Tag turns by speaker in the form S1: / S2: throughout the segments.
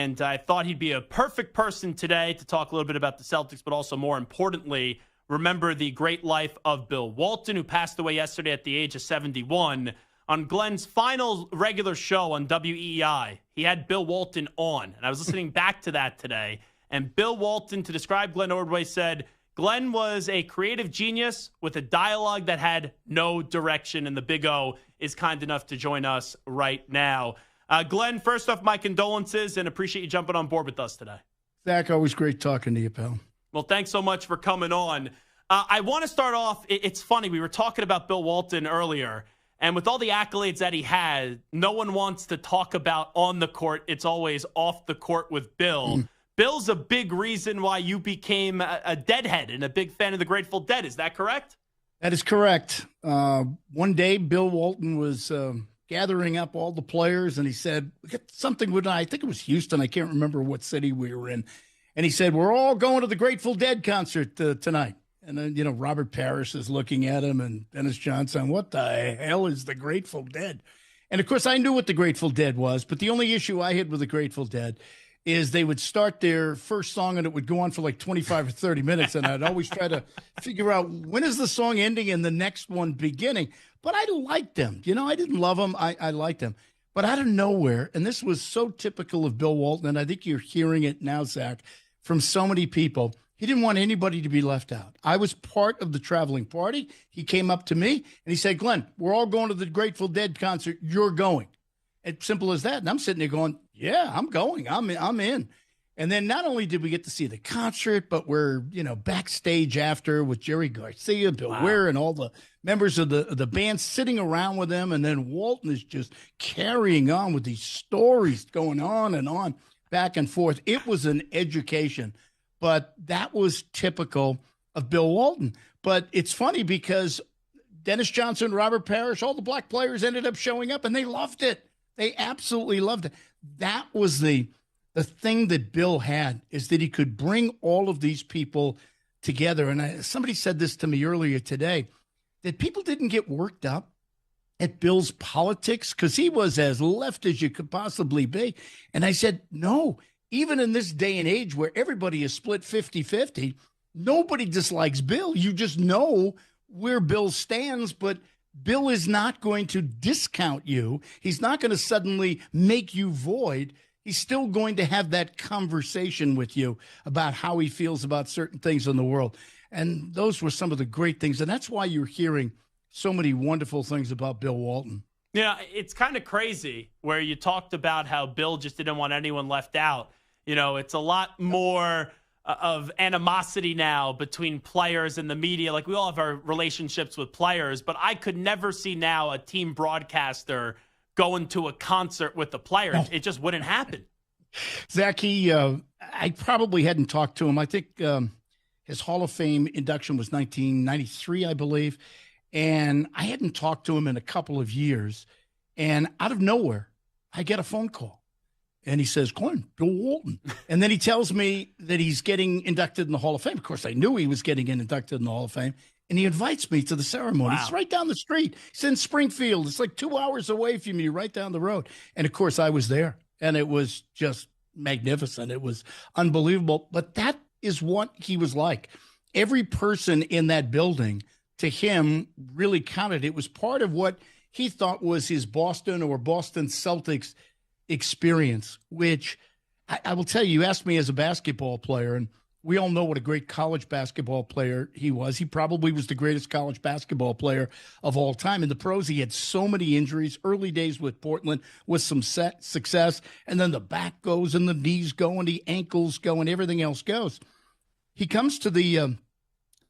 S1: And I thought he'd be a perfect person today to talk a little bit about the Celtics, but also more importantly, remember the great life of Bill Walton, who passed away yesterday at the age of 71. On Glenn's final regular show on WEEI, he had Bill Walton on, and I was listening back to that today. And Bill Walton, to describe Glenn Ordway, said, Glenn was a creative genius with a dialogue that had no direction, and the Big O is kind enough to join us right now. Glenn, first off, my condolences, and appreciate you jumping on board with us today.
S2: Zach, always great talking to you, pal.
S1: Well, thanks so much for coming on. I want to start off, it's funny, we were talking about Bill Walton earlier, and with all the accolades that he had, no one wants to talk about on the court. It's always off the court with Bill. Bill's a big reason why you became a Deadhead and a big fan of the Grateful Dead. Is that correct?
S2: That is correct. One day, Bill Walton was gathering up all the players, and he said, we got something with, I think it was Houston. I can't remember what city we were in. And he said, we're all going to the Grateful Dead concert tonight. And then, Robert Parrish is looking at him, and Dennis Johnson, what the hell is the Grateful Dead? And, of course, I knew what the Grateful Dead was, but the only issue I had with the Grateful Dead is they would start their first song, and it would go on for like 25 or 30 minutes, and I'd always try to figure out when is the song ending and the next one beginning. But I liked them. I didn't love them. I liked them. But out of nowhere, and this was so typical of Bill Walton, and I think you're hearing it now, Zach, from so many people, he didn't want anybody to be left out. I was part of the traveling party. He came up to me, and he said, Glenn, we're all going to the Grateful Dead concert. You're going. It's simple as that. And I'm sitting there going, yeah, I'm going. I'm in. And then not only did we get to see the concert, but we're, backstage after with Jerry Garcia, Bill Ware, and all the members of the band sitting around with them. And then Walton is just carrying on with these stories going on and on, back and forth. It was an education, but that was typical of Bill Walton. But it's funny because Dennis Johnson, Robert Parrish, all the black players ended up showing up, and they loved it. They absolutely loved it. That was the thing that Bill had, is that he could bring all of these people together. And somebody said this to me earlier today, that people didn't get worked up at Bill's politics because he was as left as you could possibly be. And I said, no, even in this day and age where everybody is split 50-50, nobody dislikes Bill. You just know where Bill stands, but Bill is not going to discount you. He's not going to suddenly make you void. He's still going to have that conversation with you about how he feels about certain things in the world. And those were some of the great things. And that's why you're hearing so many wonderful things about Bill Walton.
S1: Yeah, it's kind of crazy where you talked about how Bill just didn't want anyone left out. It's a lot more of animosity now between players and the media. Like, we all have our relationships with players, but I could never see now a team broadcaster going to a concert with the players. Oh. It just wouldn't happen.
S2: Zach, I probably hadn't talked to him. I think his Hall of Fame induction was 1993, I believe. And I hadn't talked to him in a couple of years. And out of nowhere, I get a phone call. And he says, Glenn, Bill Walton. And then he tells me that he's getting inducted in the Hall of Fame. Of course, I knew he was getting inducted in the Hall of Fame. And he invites me to the ceremony.
S1: Wow.
S2: It's right down the street. It's in Springfield. It's like 2 hours away from me, right down the road. And, of course, I was there. And it was just magnificent. It was unbelievable. But that is what he was like. Every person in that building, to him, really counted. It was part of what he thought was his Boston or Boston Celtics experience, which I will tell you, you asked me as a basketball player, and we all know what a great college basketball player he was. He probably was the greatest college basketball player of all time. In the pros, he had so many injuries, early days with Portland with some success, and then the back goes and the knees go and the ankles go and everything else goes. He comes to the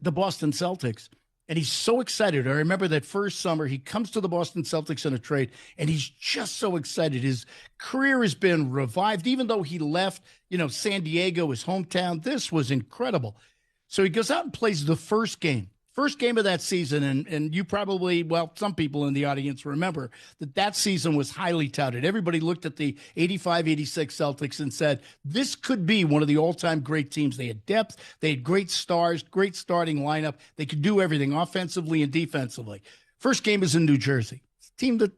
S2: Boston Celtics, and he's so excited. I remember that first summer, he comes to the Boston Celtics in a trade, and he's just so excited. His career has been revived, even though he left, San Diego, his hometown. This was incredible. So he goes out and plays the first game of that season. And you probably, some people in the audience remember that season was highly touted. Everybody looked at the 85-86 Celtics and said, this could be one of the all-time great teams. They had depth. They had great stars, great starting lineup. They could do everything offensively and defensively. First game is in New Jersey. It's a team that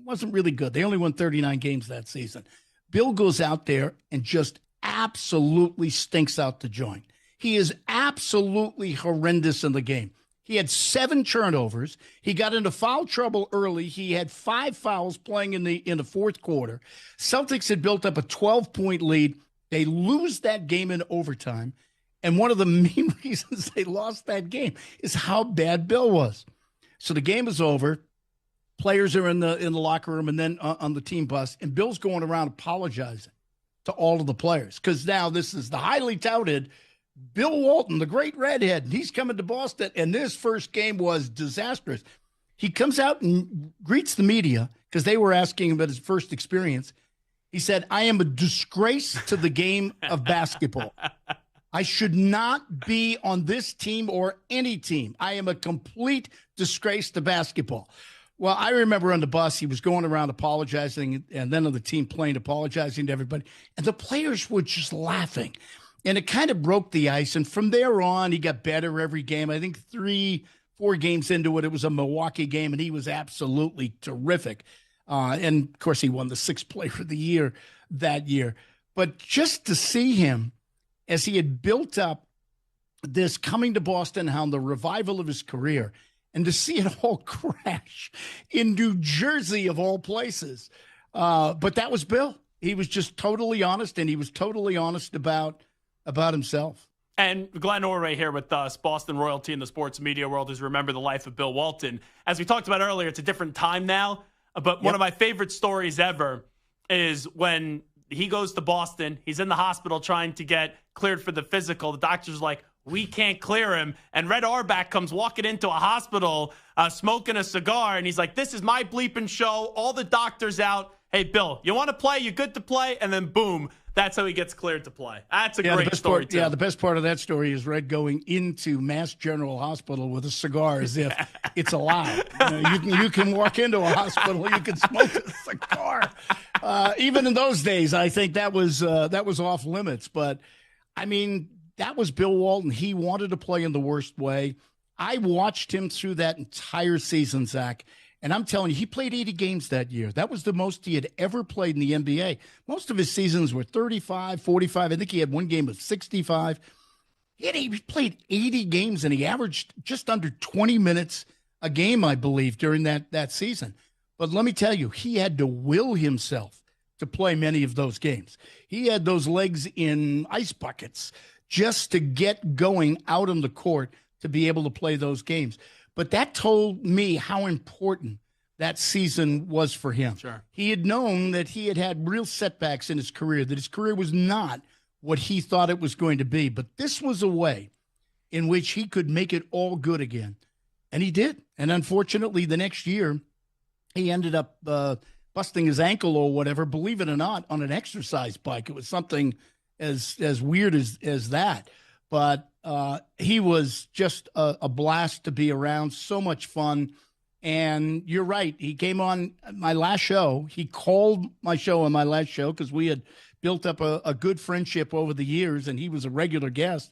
S2: wasn't really good. They only won 39 games that season. Bill goes out there and just absolutely stinks out the joint. He is absolutely horrendous in the game. He had 7 turnovers. He got into foul trouble early. He had 5 fouls playing in the fourth quarter. Celtics had built up a 12-point lead. They lose that game in overtime. And one of the main reasons they lost that game is how bad Bill was. So the game is over. Players are in the locker room and then on the team bus. And Bill's going around apologizing to all of the players because now this is the highly touted Bill Walton, the great redhead, and he's coming to Boston, and this first game was disastrous. He comes out and greets the media because they were asking him about his first experience. He said, I am a disgrace to the game of basketball. I should not be on this team or any team. I am a complete disgrace to basketball. Well, I remember on the bus, he was going around apologizing, and then on the team plane apologizing to everybody, and the players were just laughing. And it kind of broke the ice. And from there on, he got better every game. I think 3-4 games into it, it was a Milwaukee game, and he was absolutely terrific. And, of course, he won the 6th Player of the Year that year. But just to see him as he had built up this coming to Boston, how the revival of his career, and to see it all crash in New Jersey, of all places. But that was Bill. He was just totally honest, and he was totally honest about himself.
S1: And Glenn Ordway here with us, Boston royalty in the sports media world, is Remember the Life of Bill Walton. As we talked about earlier, it's a different time now, but one of my favorite stories ever is when he goes to Boston. He's in the hospital trying to get cleared for the physical. The doctor's like, we can't clear him. And Red Auerbach comes walking into a hospital smoking a cigar, and he's like, this is my bleeping show. All the doctors out. Hey, Bill, you want to play? You good to play? And then, boom, that's how he gets cleared to play. That's a great story, too.
S2: Yeah, the best part of that story is Red going into Mass General Hospital with a cigar as if it's allowed. You can walk into a hospital, you can smoke a cigar. Even in those days, I think that was off limits. But, I mean, that was Bill Walton. He wanted to play in the worst way. I watched him through that entire season, Zach. And I'm telling you, he played 80 games that year. That was the most he had ever played in the NBA. Most of his seasons were 35, 45. I think he had one game of 65. He played 80 games, and he averaged just under 20 minutes a game, I believe, during that season. But let me tell you, he had to will himself to play many of those games. He had those legs in ice buckets just to get going out on the court to be able to play those games. But that told me how important that season was for him.
S1: Sure.
S2: He had known that he had real setbacks in his career, that his career was not what he thought it was going to be. But this was a way in which he could make it all good again. And he did. And unfortunately, the next year, he ended up busting his ankle or whatever, believe it or not, on an exercise bike. It was something as weird as that. But he was just a blast to be around, so much fun. And you're right. He came on my last show. He called my show on my last show because we had built up a good friendship over the years, and he was a regular guest.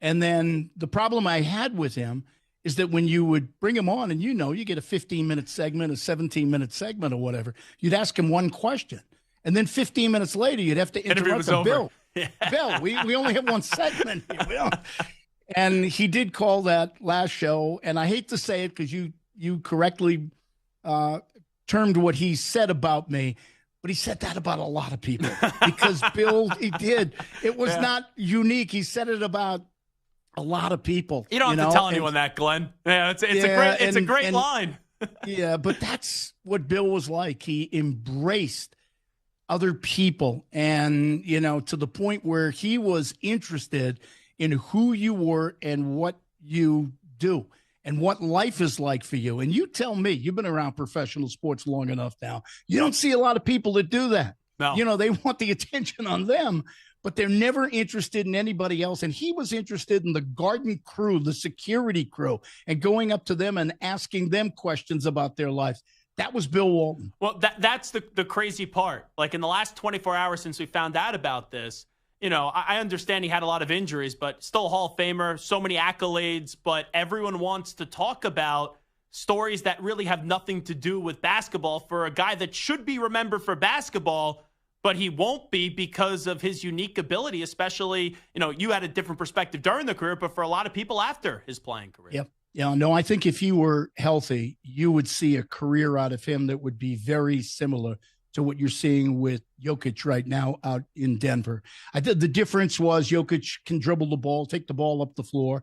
S2: And then the problem I had with him is that when you would bring him on, and you get a 15-minute segment, a 17-minute segment or whatever, you'd ask him one question. And then 15 minutes later, you'd have to interrupt him. Bill, Bill, we only have one segment here. And he did call that last show. And I hate to say it because you correctly termed what he said about me, but he said that about a lot of people because Bill, he did. It was not unique. He said it about a lot of people.
S1: You don't have to tell anyone that, Glenn. Yeah, it's a great line.
S2: Yeah, but that's what Bill was like. He embraced other people and, to the point where he was interested in who you were and what you do and what life is like for you. And you tell me, you've been around professional sports long enough now. You don't see a lot of people that do that.
S1: No.
S2: They want the attention on them, but they're never interested in anybody else. And he was interested in the garden crew, the security crew, and going up to them and asking them questions about their lives. That was Bill Walton.
S1: Well, that's the crazy part. Like in the last 24 hours since we found out about this, I understand he had a lot of injuries, but still a Hall of Famer, so many accolades, but everyone wants to talk about stories that really have nothing to do with basketball for a guy that should be remembered for basketball, but he won't be because of his unique ability, especially, you had a different perspective during the career, but for a lot of people after his playing career.
S2: Yep. Yeah, no, I think if he were healthy, you would see a career out of him that would be very similar to what you're seeing with Jokic right now out in Denver. I think the difference was Jokic can dribble the ball, take the ball up the floor.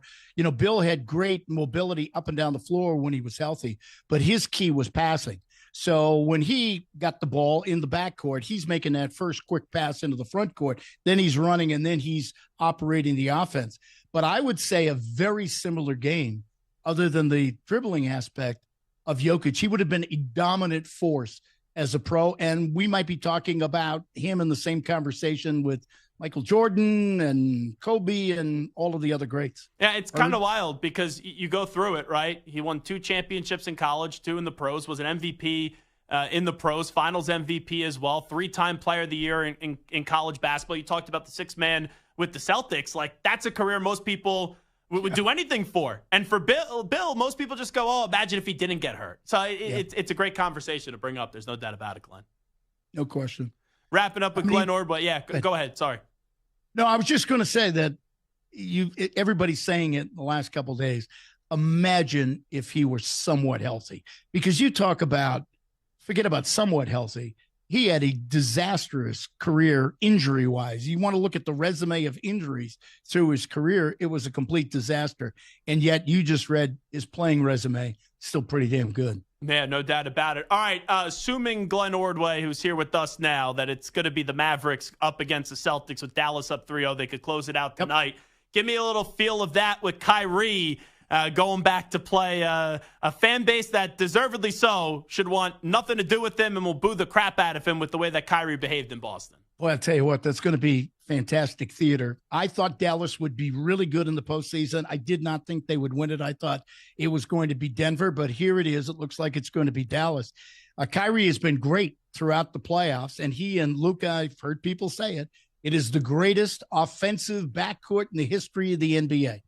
S2: Bill had great mobility up and down the floor when he was healthy, but his key was passing. So when he got the ball in the backcourt, he's making that first quick pass into the front court. Then he's running, and then he's operating the offense. But I would say a very similar game, other than the dribbling aspect of Jokic. He would have been a dominant force as a pro, and we might be talking about him in the same conversation with Michael Jordan and Kobe and all of the other greats.
S1: Yeah, it's kind of wild because you go through it, right? He won 2 championships in college, 2 in the pros, was an MVP in the pros, finals MVP as well, 3-time player of the year in college basketball. You talked about the 6th man with the Celtics. Like, that's a career most people would do anything for. And for Bill, most people just go, oh, imagine if he didn't get hurt. So it's a great conversation to bring up. There's no doubt about it, Glenn.
S2: No question.
S1: Wrapping up with Glenn Ordway. Yeah, go ahead. Sorry.
S2: No, I was just going to say that everybody's saying it in the last couple of days. Imagine if he were somewhat healthy, because you talk about, forget about somewhat healthy. He had a disastrous career injury-wise. You want to look at the resume of injuries through his career, it was a complete disaster. And yet you just read his playing resume, still pretty damn good.
S1: Yeah, no doubt about it. All right, assuming Glenn Ordway, who's here with us now, that it's going to be the Mavericks up against the Celtics with Dallas up 3-0. They could close it out tonight. Yep. Give me a little feel of that with Kyrie going back to play a fan base that deservedly so should want nothing to do with him and will boo the crap out of him with the way that Kyrie behaved in Boston.
S2: Well, I'll tell you what, that's going to be fantastic theater. I thought Dallas would be really good in the postseason. I did not think they would win it. I thought it was going to be Denver, but here it is. It looks like it's going to be Dallas. Kyrie has been great throughout the playoffs, and he and Luka, I've heard people say it, it is the greatest offensive backcourt in the history of the NBA.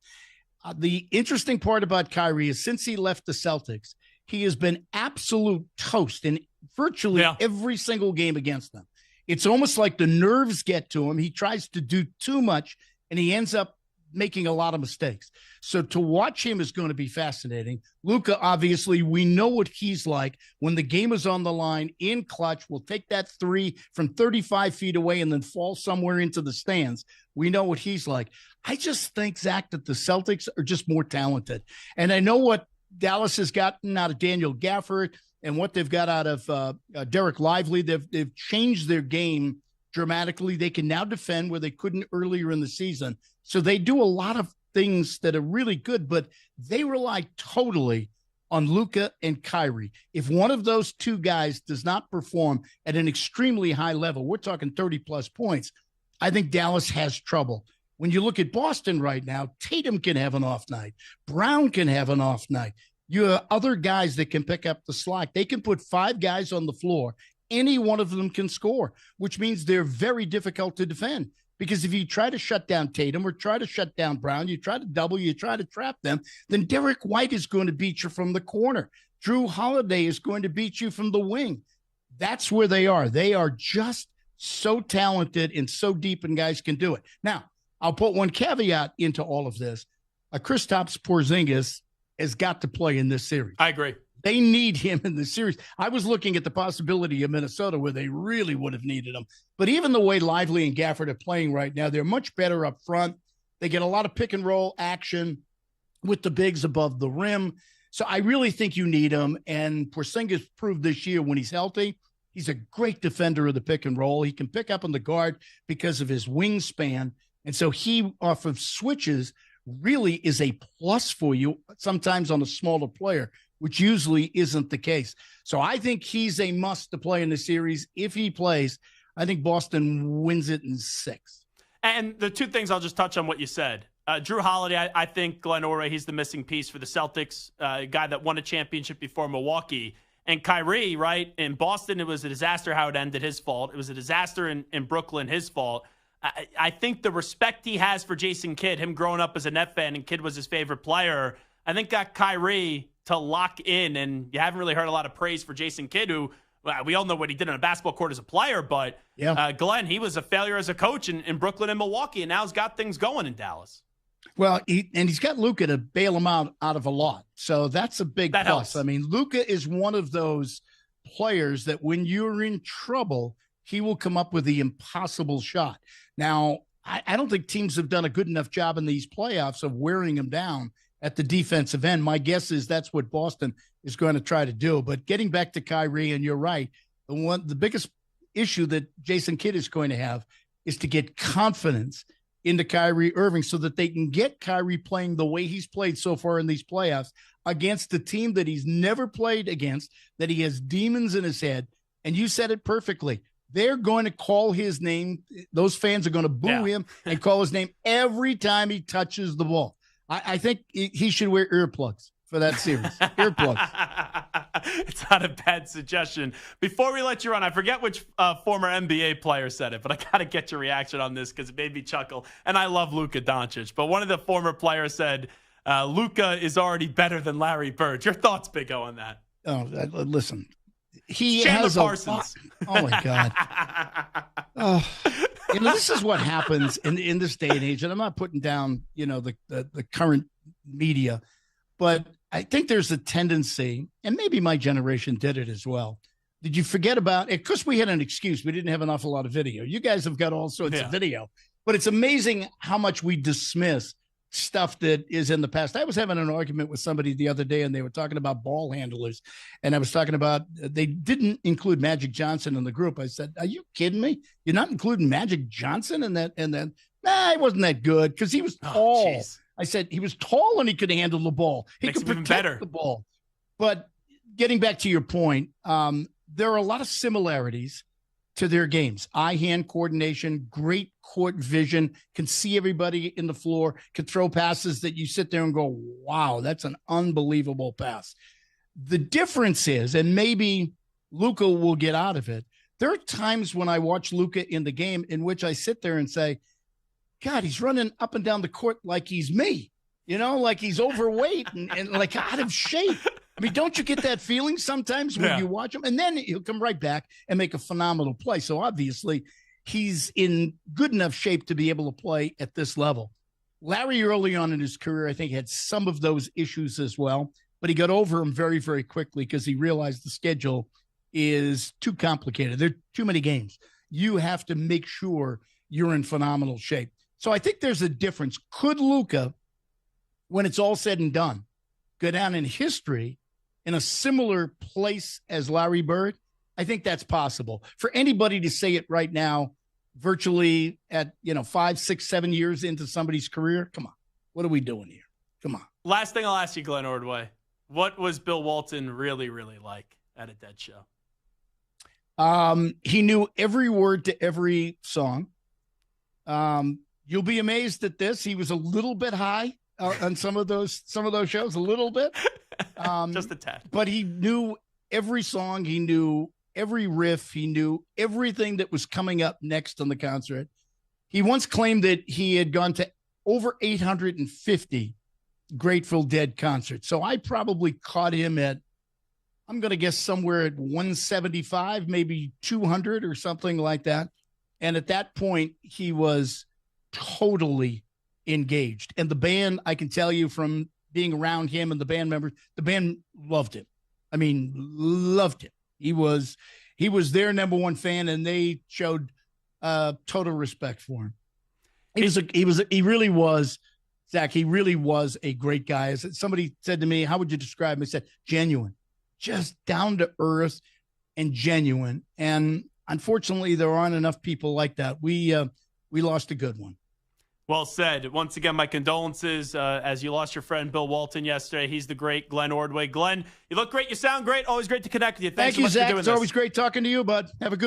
S2: The interesting part about Kyrie is since he left the Celtics, he has been absolute toast in virtually every single game against them. It's almost like the nerves get to him. He tries to do too much, and he ends up making a lot of mistakes. So to watch him is going to be fascinating. Luka, obviously, we know what he's like. When the game is on the line, in clutch, will take that 3 from 35 feet away and then fall somewhere into the stands. We know what he's like. I just think, Zach, that the Celtics are just more talented. And I know what Dallas has gotten out of Daniel Gafford and what they've got out of Derek Lively. They've changed their game dramatically. They can now defend where they couldn't earlier in the season. So they do a lot of things that are really good, but they rely totally on Luka and Kyrie. If one of those two guys does not perform at an extremely high level, we're talking 30-plus points, I think Dallas has trouble. When you look at Boston right now, Tatum can have an off night. Brown can have an off night. You have other guys that can pick up the slack. They can put 5 guys on the floor. Any one of them can score, which means they're very difficult to defend. Because if you try to shut down Tatum or try to shut down Brown, you try to double, you try to trap them, then Derek White is going to beat you from the corner. Drew Holiday is going to beat you from the wing. That's where they are. They are just so talented and so deep, and guys can do it. Now, I'll put one caveat into all of this. Kristaps Porzingis has got to play in this series.
S1: I agree.
S2: They need him in the series. I was looking at the possibility of Minnesota where they really would have needed him. But even the way Lively and Gafford are playing right now, they're much better up front. They get a lot of pick and roll action with the bigs above the rim. So I really think you need him. And Porzingis proved this year when he's healthy, he's a great defender of the pick and roll. He can pick up on the guard because of his wingspan. And so he, off of switches, really is a plus for you sometimes on a smaller player, which usually isn't the case. So I think he's a must to play in the series. If he plays, I think Boston wins it in 6.
S1: And the 2 things, I'll just touch on what you said. Drew Holiday, I think Glenn Ordway, he's the missing piece for the Celtics, a guy that won a championship before Milwaukee. And Kyrie, right, in Boston, it was a disaster how it ended, his fault. It was a disaster in Brooklyn, his fault. I think the respect he has for Jason Kidd, him growing up as a Net fan and Kidd was his favorite player, I think got Kyrie to lock in. And you haven't really heard a lot of praise for Jason Kidd, who Well, we all know what he did on a basketball court as a player, but
S2: Yeah.
S1: Glenn, he was a failure as a coach in Brooklyn and Milwaukee, and now he's got things going in Dallas.
S2: Well, he's got Luka to bail him out of a lot. So that's a big plus.
S1: Helps.
S2: I mean, Luka is one of those players that when you're in trouble, he will come up with the impossible shot. Now, I don't think teams have done a good enough job in these playoffs of wearing him down at the defensive end. My guess is that's what Boston is going to try to do. But getting back to Kyrie, and you're right, the biggest issue that Jason Kidd is going to have is to get confidence into Kyrie Irving so that they can get Kyrie playing the way he's played so far in these playoffs against a team that he's never played against, that he has demons in his head. And you said it perfectly. They're going to call his name. Those fans are going to boo him and call his name every time he touches the ball. I think he should wear earplugs for that series. Earplugs.
S1: It's not a bad suggestion. Before we let you run, I forget which former NBA player said it, but I got to get your reaction on this because it made me chuckle. And I love Luka Doncic, but one of the former players said, Luka is already better than Larry Bird. Your thoughts, Big O, on that?
S2: Oh, listen. He
S1: Chandler
S2: has
S1: Parsons.
S2: Oh, my God. Oh, this is what happens in this day and age. And I'm not putting down, the current media, but I think there's a tendency, and maybe my generation did it as well. Did you forget about it? Because we had an excuse. We didn't have an awful lot of video. You guys have got all sorts of video, but it's amazing how much we dismiss stuff that is in the past. I was having an argument with somebody the other day, and they were talking about ball handlers, and I was talking about they didn't include Magic Johnson in the group. I said, "Are you kidding me? You're not including Magic Johnson in that?" And then, he wasn't that good because he was tall.
S1: Geez.
S2: I said he was tall and he could handle the ball. He
S1: Makes
S2: could
S1: him even
S2: protect
S1: better.
S2: the ball. But getting back to your point, there are a lot of similarities to their games. Eye-hand coordination, great court vision, can see everybody in the floor, can throw passes that you sit there and go, wow, that's an unbelievable pass. The difference is, and maybe Luka will get out of it, there are times when I watch Luka in the game in which I sit there and say, God, he's running up and down the court like he's me, like he's overweight and like out of shape. I mean, don't you get that feeling sometimes when you watch him? And then he'll come right back and make a phenomenal play. So obviously he's in good enough shape to be able to play at this level. Larry, early on in his career, I think had some of those issues as well, but he got over them very, very quickly because he realized the schedule is too complicated. There are too many games. You have to make sure you're in phenomenal shape. So I think there's a difference. Could Luka, when it's all said and done, go down in history in a similar place as Larry Bird? I think that's possible. For anybody to say it right now, virtually at 5, 6, 7 years into somebody's career, come on. What are we doing here? Come on.
S1: Last thing I'll ask you, Glenn Ordway. What was Bill Walton really, really like at a Dead Show?
S2: He knew every word to every song. You'll be amazed at this. He was a little bit high on some of those shows, a little bit.
S1: Just a tad.
S2: But he knew every song. He knew every riff. He knew everything that was coming up next on the concert. He once claimed that he had gone to over 850 Grateful Dead concerts. So I probably caught him at, I'm going to guess somewhere at 175, maybe 200 or something like that. And at that point, he was totally engaged. And the band, I can tell you from being around him and the band members, the band loved him. I mean, loved him. He was their number one fan, and they showed total respect for him. He really was, Zach, he really was a great guy. As somebody said to me, how would you describe him? I said, genuine, just down to earth and genuine. And unfortunately, there aren't enough people like that. We lost a good one.
S1: Well said. Once again, my condolences as you lost your friend Bill Walton yesterday. He's the great Glenn Ordway. Glenn, you look great. You sound great. Always great to connect with you. Thanks so
S2: you,
S1: much
S2: Zach.
S1: for doing
S2: It's
S1: this.
S2: always great talking to you, bud. Have a good one.